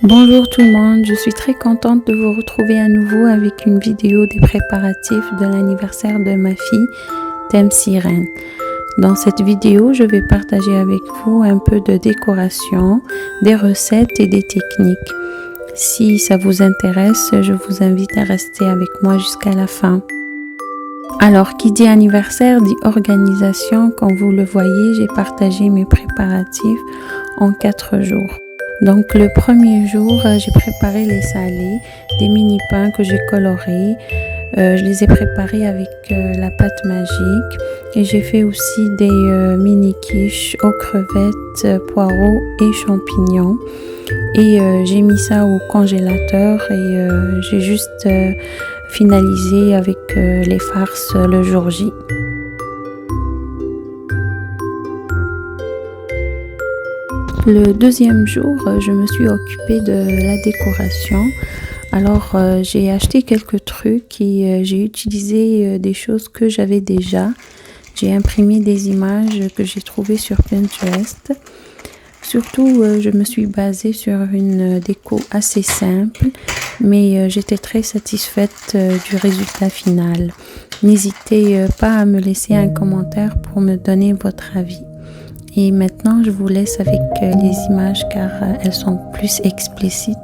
Bonjour tout le monde, je suis très contente de vous retrouver à nouveau avec une vidéo des préparatifs de l'anniversaire de ma fille, thème sirène. Dans cette vidéo, je vais partager avec vous un peu de décoration, des recettes et des techniques. Si ça vous intéresse, je vous invite à rester avec moi jusqu'à la fin. Alors, qui dit anniversaire dit organisation. Comme vous le voyez, j'ai partagé mes préparatifs en 4 jours. Donc le premier jour, j'ai préparé les salés, des mini pains que j'ai colorés. Je les ai préparés avec la pâte magique et j'ai fait aussi des mini quiches aux crevettes, poireaux et champignons. Et j'ai mis ça au congélateur et j'ai juste finalisé avec les farces le jour J. Le deuxième jour, je me suis occupée de la décoration. Alors, j'ai acheté quelques trucs et j'ai utilisé des choses que j'avais déjà. J'ai imprimé des images que j'ai trouvées sur Pinterest. Surtout, je me suis basée sur une déco assez simple, mais j'étais très satisfaite du résultat final. N'hésitez pas à me laisser un commentaire pour me donner votre avis. Et maintenant, je vous laisse avec les images car elles sont plus explicites.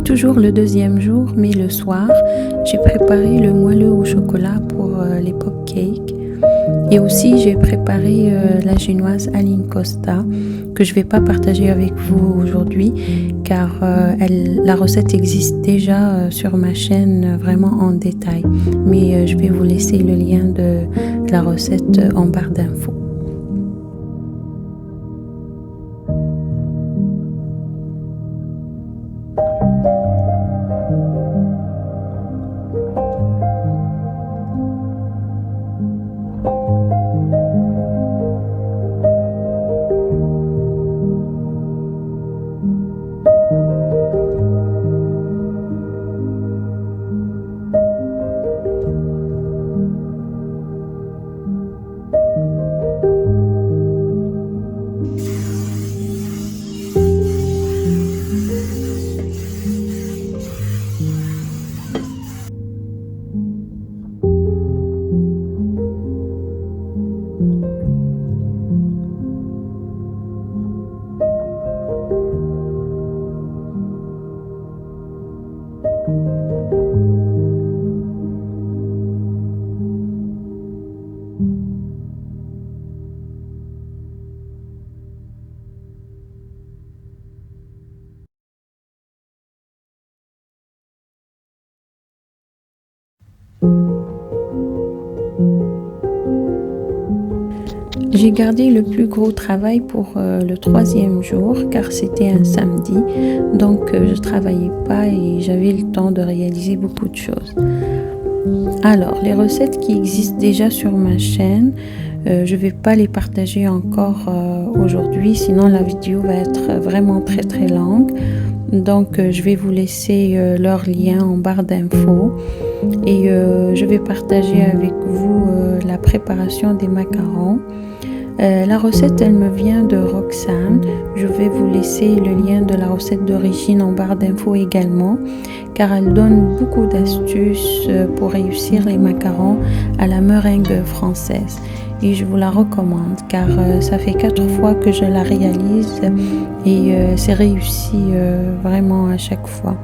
toujours le deuxième jour, mais le soir, j'ai préparé le moelleux au chocolat pour les pop-cakes. Et aussi, j'ai préparé la génoise Aline Costa, que je ne vais pas partager avec vous aujourd'hui, car la recette existe déjà sur ma chaîne vraiment en détail. Mais je vais vous laisser le lien de la recette en barre d'infos. J'ai gardé le plus gros travail pour le troisième jour car c'était un samedi, donc je ne travaillais pas et j'avais le temps de réaliser beaucoup de choses. Alors, les recettes qui existent déjà sur ma chaîne, je ne vais pas les partager encore aujourd'hui, sinon la vidéo va être vraiment très longue. Donc, je vais vous laisser leur lien en barre d'infos et je vais partager avec vous la préparation des macarons. La recette, elle me vient de Roxane. Je vais vous laisser le lien de la recette d'origine en barre d'infos également, car elle donne beaucoup d'astuces pour réussir les macarons à la meringue française. Et je vous la recommande, car ça fait 4 fois que je la réalise et c'est réussi vraiment à chaque fois.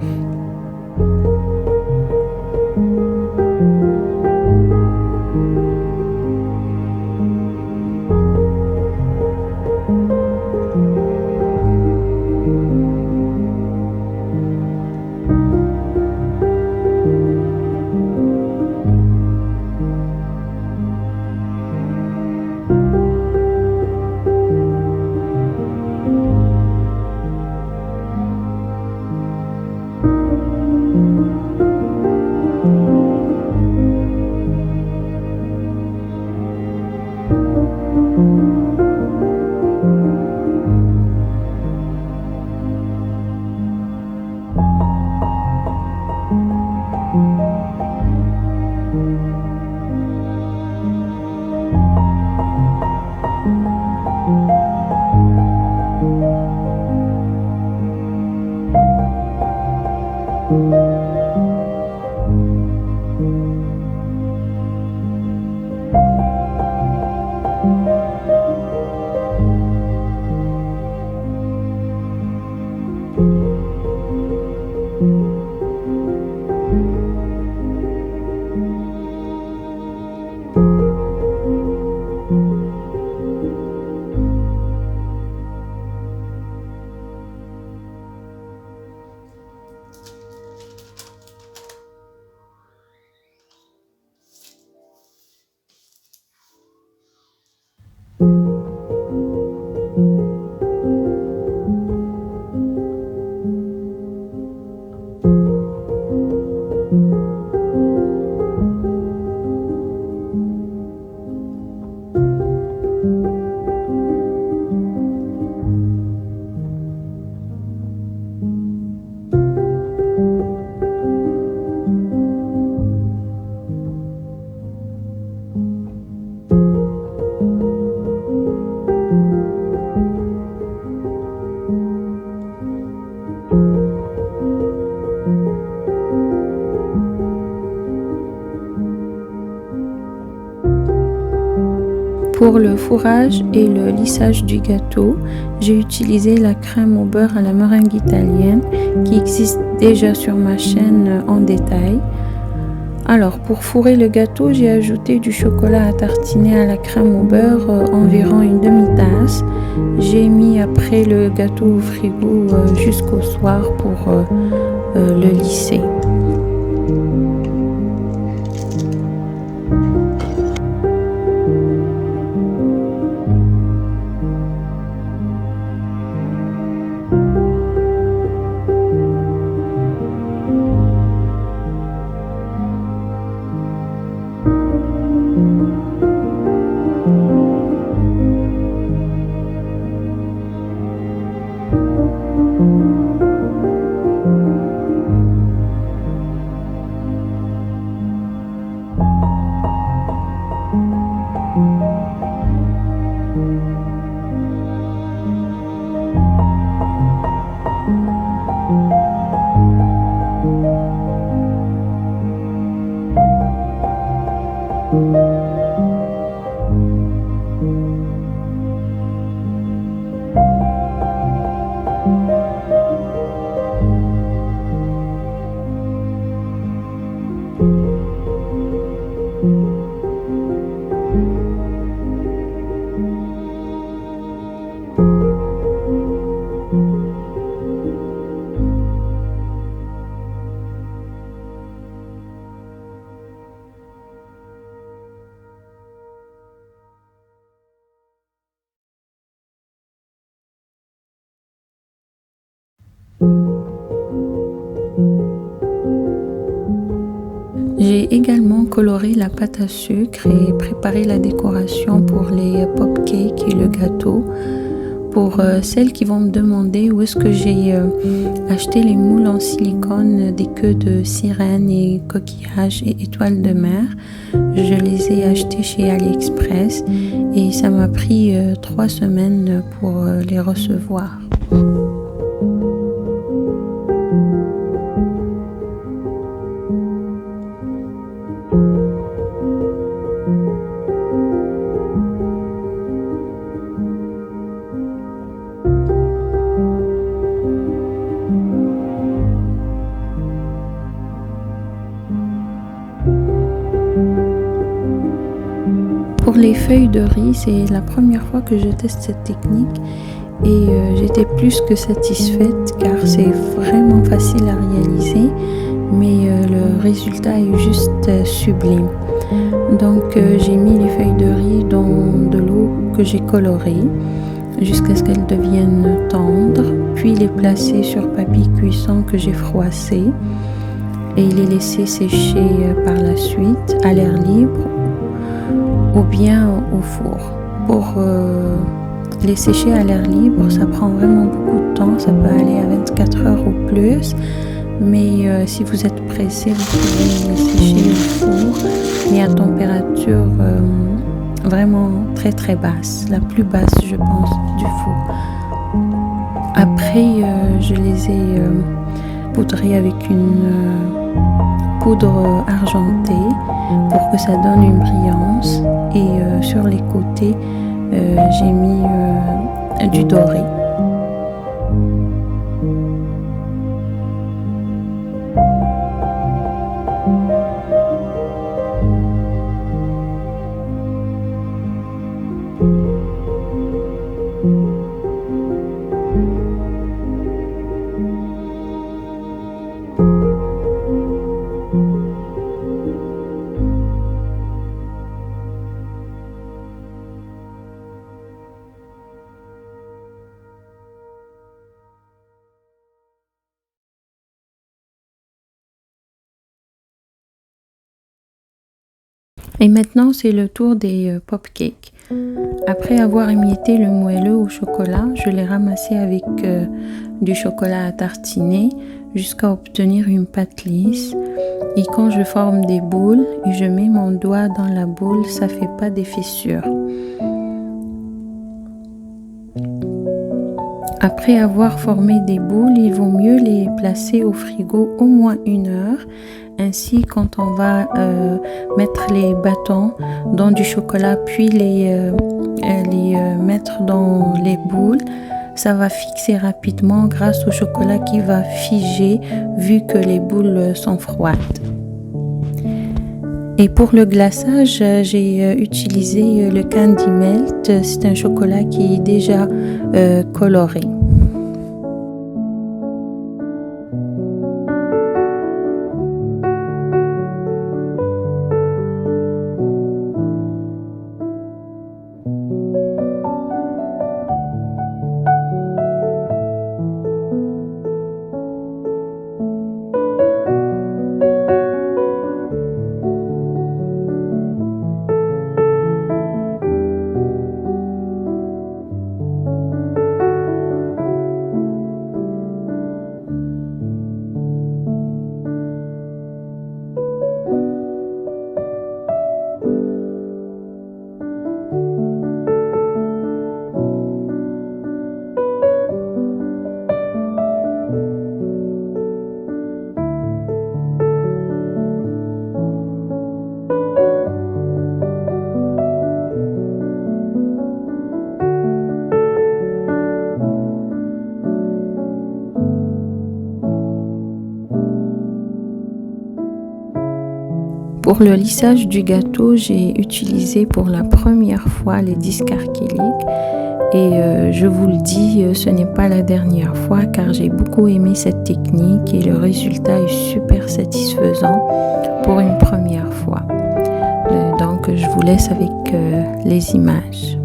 Pour le fourrage et le lissage du gâteau, j'ai utilisé la crème au beurre à la meringue italienne qui existe déjà sur ma chaîne en détail. Alors pour fourrer le gâteau, j'ai ajouté du chocolat à tartiner à la crème au beurre, environ une demi-tasse. J'ai mis après le gâteau au frigo jusqu'au soir pour le lisser. J'ai également coloré la pâte à sucre et préparé la décoration pour les pop-cakes et le gâteau. Pour celles qui vont me demander où est-ce que j'ai acheté les moules en silicone des queues de sirène et coquillages et étoiles de mer, je les ai achetés chez AliExpress et ça m'a pris 3 semaines pour les recevoir. Pour les feuilles de riz, c'est la première fois que je teste cette technique et j'étais plus que satisfaite car c'est vraiment facile à réaliser, mais le résultat est juste sublime. Donc j'ai mis les feuilles de riz dans de l'eau que j'ai colorée jusqu'à ce qu'elles deviennent tendres, puis les placer sur papier cuisson que j'ai froissé et les laisser sécher par la suite à l'air libre ou bien au four. Pour les sécher à l'air libre, ça prend vraiment beaucoup de temps, ça peut aller à 24 heures ou plus, mais si vous êtes pressé, vous pouvez les sécher au four, mais à température vraiment très basse, la plus basse je pense du four. Après je les ai poudrés avec une poudre argentée pour que ça donne une brillance et sur les côtés j'ai mis du doré. Et maintenant, c'est le tour des pop-cakes. Après avoir émietté le moelleux au chocolat, je l'ai ramassé avec du chocolat à tartiner jusqu'à obtenir une pâte lisse. Et quand je forme des boules et je mets mon doigt dans la boule, ça fait pas des fissures. Après avoir formé des boules, il vaut mieux les placer au frigo au moins 1 heure Ainsi, quand on va mettre les bâtons dans du chocolat puis les mettre dans les boules, ça va fixer rapidement grâce au chocolat qui va figer vu que les boules sont froides. Et pour le glaçage, j'ai utilisé le Candy Melt. C'est un chocolat qui est déjà coloré. Pour le lissage du gâteau, j'ai utilisé pour la première fois les disques acryliques et je vous le dis, ce n'est pas la dernière fois car j'ai beaucoup aimé cette technique et le résultat est super satisfaisant pour une première fois. Donc je vous laisse avec les images.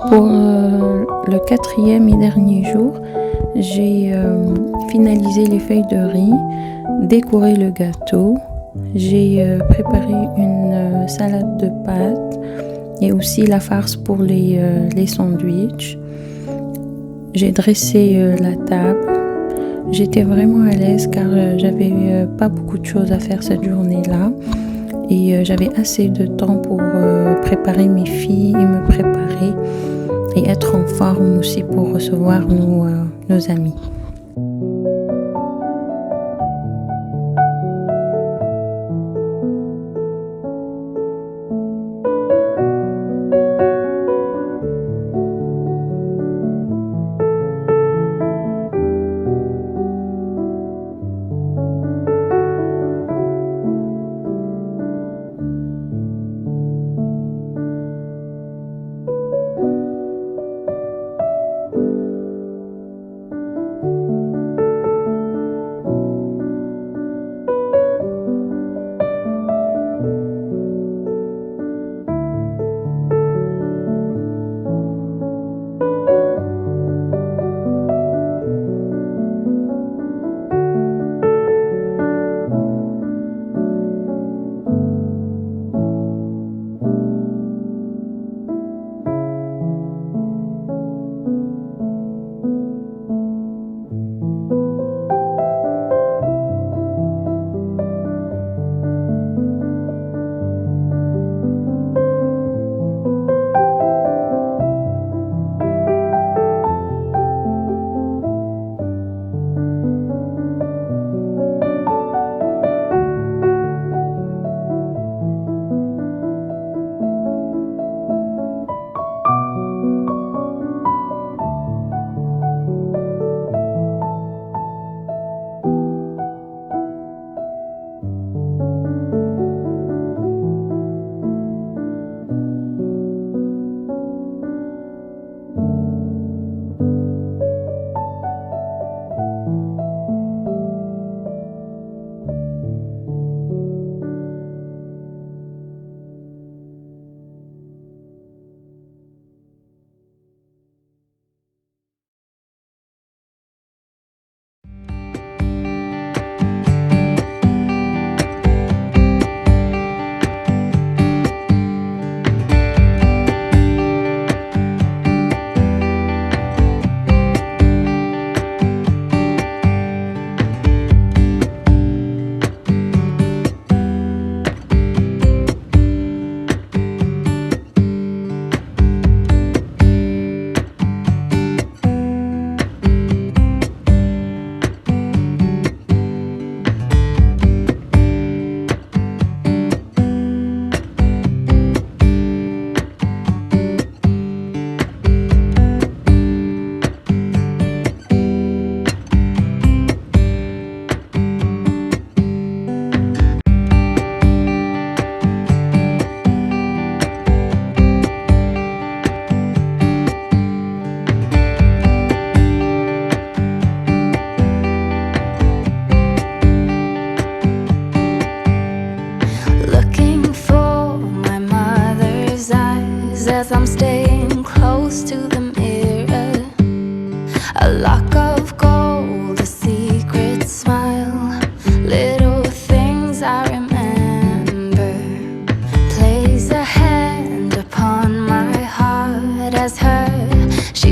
Pour le quatrième et dernier jour, j'ai finalisé les feuilles de riz, décoré le gâteau. J'ai préparé une salade de pâtes et aussi la farce pour les sandwichs. J'ai dressé la table. J'étais vraiment à l'aise car j'avais pas beaucoup de choses à faire cette journée-là. Et j'avais assez de temps pour préparer mes filles et me préparer et être en forme aussi pour recevoir nos amis.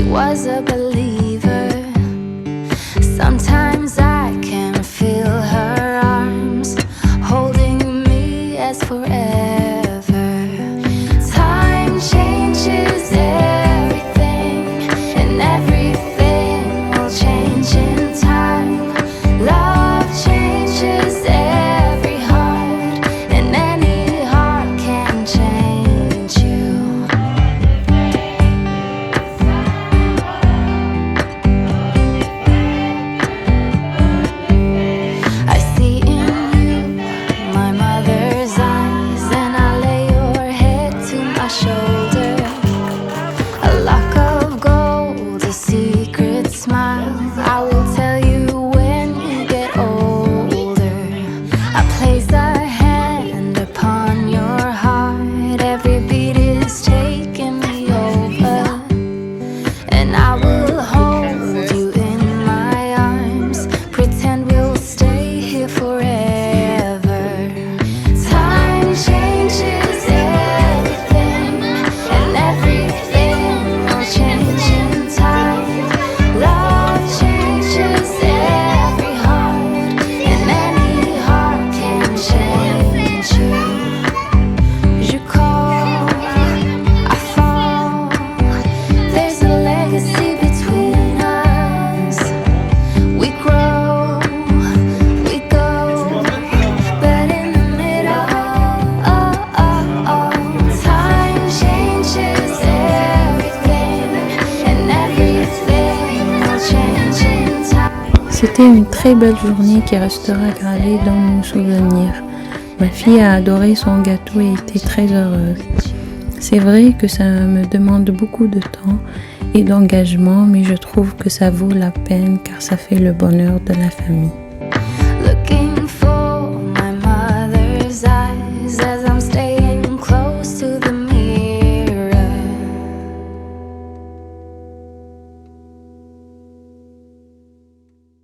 was a believer. Sometimes I can feel her arms holding me as forever. Time changes everything, and everything will change in time. Love changes every heart, and any heart can change you. I see in you my mother's eyes, and I lay your head to my shoulder. A lock of gold, a secret smile. I will tell you when you get older. I place a hand upon your heart. Every beat is taking me over, and I will hold you in my arms. Pretend we'll stay here forever. Time changes everything, and everything will change in time. Love changes every heart, and any heart can change you. Je call, I fall. There's a legacy between us. We grow, we go, but in the middle, time changes everything, and everything will change in time. C'était une très belle journée qui restera gravée dans nos souvenirs. Ma fille a adoré son gâteau et était très heureuse. C'est vrai que ça me demande beaucoup de temps et d'engagement, mais je trouve que ça vaut la peine car ça fait le bonheur de la famille. Looking for